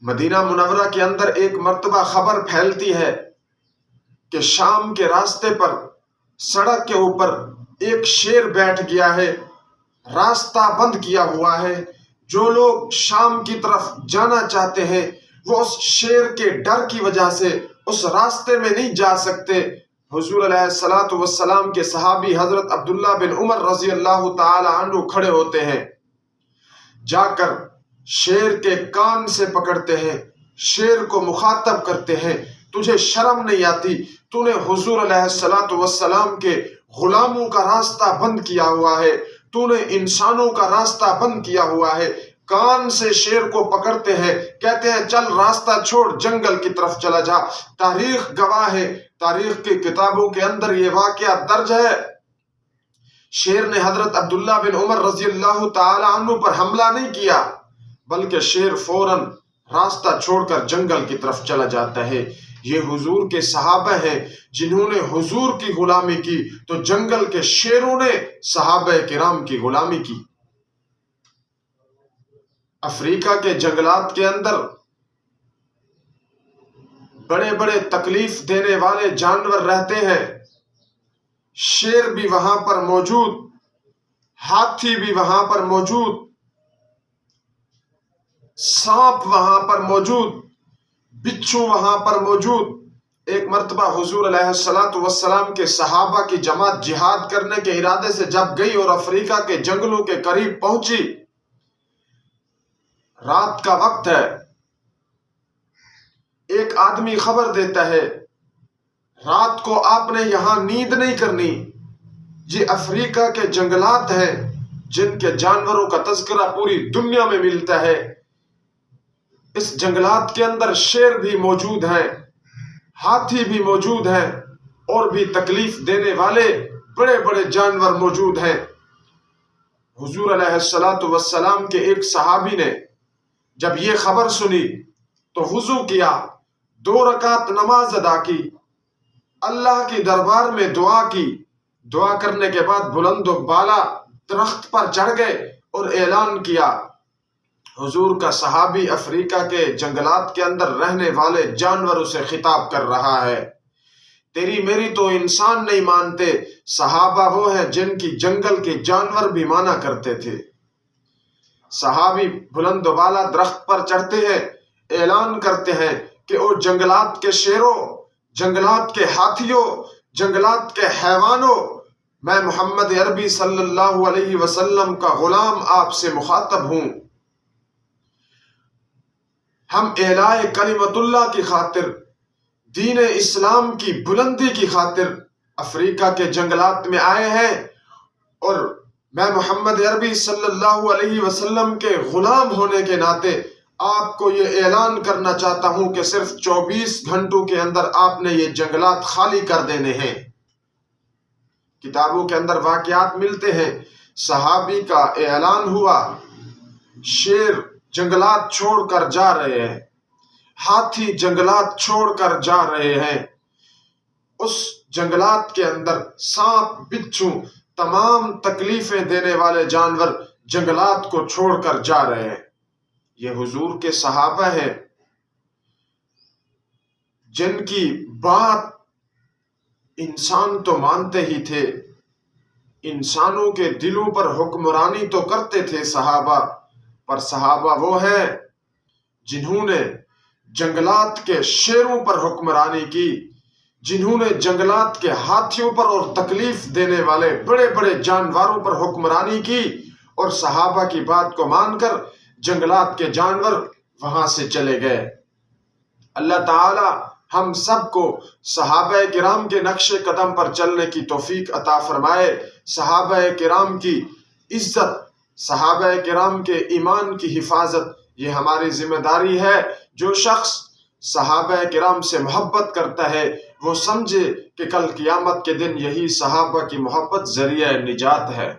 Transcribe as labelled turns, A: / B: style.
A: مدینہ منورہ کے اندر ایک مرتبہ خبر پھیلتی ہے کہ شام کے راستے پر سڑک کے اوپر ایک شیر بیٹھ گیا ہے، راستہ بند کیا ہوا ہے۔ جو لوگ شام کی طرف جانا چاہتے ہیں وہ اس شیر کے ڈر کی وجہ سے اس راستے میں نہیں جا سکتے۔ حضور علیہ الصلوۃ والسلام کے صحابی حضرت عبداللہ بن عمر رضی اللہ تعالی عنہ کھڑے ہوتے ہیں، جا کر شیر کے کان سے پکڑتے ہیں، شیر کو مخاطب کرتے ہیں، تجھے شرم نہیں آتی؟ تو نے حضور علیہ الصلوۃ والسلام کے غلاموں کا راستہ بند کیا ہوا ہے، تو نے انسانوں کا راستہ بند کیا ہوا ہے۔ کان سے شیر کو پکڑتے ہیں، کہتے ہیں چل راستہ چھوڑ، جنگل کی طرف چلا جا۔ تاریخ گواہ ہے، تاریخ کی کتابوں کے اندر یہ واقعہ درج ہے۔ شیر نے حضرت عبداللہ بن عمر رضی اللہ تعالی عنہ پر حملہ نہیں کیا، بلکہ شیر فوراً راستہ چھوڑ کر جنگل کی طرف چلا جاتا ہے۔ یہ حضور کے صحابہ ہیں جنہوں نے حضور کی غلامی کی، تو جنگل کے شیروں نے صحابہ کرام کی غلامی کی۔ افریقہ کے جنگلات کے اندر بڑے بڑے تکلیف دینے والے جانور رہتے ہیں۔ شیر بھی وہاں پر موجود، ہاتھی بھی وہاں پر موجود، سانپ وہاں پر موجود، بچھو وہاں پر موجود۔ ایک مرتبہ حضور علیہ الصلوۃ والسلام کے صحابہ کی جماعت جہاد کرنے کے ارادے سے جب گئی اور افریقہ کے جنگلوں کے قریب پہنچی، رات کا وقت ہے، ایک آدمی خبر دیتا ہے رات کو آپ نے یہاں نیند نہیں کرنی، یہ افریقہ کے جنگلات ہیں جن کے جانوروں کا تذکرہ پوری دنیا میں ملتا ہے۔ اس جنگلات کے اندر شیر بھی موجود ہیں، ہاتھی بھی موجود ہیں، اور بھی تکلیف دینے والے بڑے بڑے جانور موجود ہیں۔ حضور علیہ الصلوۃ والسلام کے ایک صحابی نے جب یہ خبر سنی تو وضو کیا، 2 رکعت نماز ادا کی، اللہ کی دربار میں دعا کی۔ دعا کرنے کے بعد بلند و بالا درخت پر چڑھ گئے اور اعلان کیا، حضور کا صحابی افریقہ کے جنگلات کے اندر رہنے والے جانوروں سے خطاب کر رہا ہے، تیری میری تو انسان نہیں مانتے، صحابہ وہ ہیں جن کی جنگل کے جانور بھی مانا کرتے تھے۔ صحابی بلند و بالا درخت پر چڑھتے ہیں، اعلان کرتے ہیں کہ او جنگلات کے شیروں، جنگلات کے ہاتھیوں، جنگلات کے حیوانوں، میں محمد عربی صلی اللہ علیہ وسلم کا غلام آپ سے مخاطب ہوں۔ ہم اعلاء کلمت اللہ کی خاطر، دین اسلام کی بلندی کی خاطر افریقہ کے جنگلات میں آئے ہیں، اور میں محمد عربی صلی اللہ علیہ وسلم کے غلام ہونے کے ناطے آپ کو یہ اعلان کرنا چاہتا ہوں کہ صرف 24 گھنٹوں کے اندر آپ نے یہ جنگلات خالی کر دینے ہیں۔ کتابوں کے اندر واقعات ملتے ہیں، صحابی کا اعلان ہوا، شیر جنگلات چھوڑ کر جا رہے ہیں، ہاتھی جنگلات چھوڑ کر جا رہے ہیں، اس جنگلات کے اندر سانپ، بچھو، تمام تکلیفیں دینے والے جانور جنگلات کو چھوڑ کر جا رہے ہیں۔ یہ حضور کے صحابہ ہیں جن کی بات انسان تو مانتے ہی تھے، انسانوں کے دلوں پر حکمرانی تو کرتے تھے صحابہ، پر صحابہ وہ ہیں جنہوں نے جنگلات کے شیروں پر حکمرانی کی، جنہوں نے جنگلات کے ہاتھیوں پر اور تکلیف دینے والے بڑے بڑے جانوروں پر حکمرانی کی، اور صحابہ کی بات کو مان کر جنگلات کے جانور وہاں سے چلے گئے۔ اللہ تعالی ہم سب کو صحابہ کرام کے نقش قدم پر چلنے کی توفیق عطا فرمائے۔ صحابہ کرام کی عزت، صحابہ کرام کے ایمان کی حفاظت، یہ ہماری ذمہ داری ہے۔ جو شخص صحابہ کرام سے محبت کرتا ہے وہ سمجھے کہ کل قیامت کے دن یہی صحابہ کی محبت ذریعہ نجات ہے۔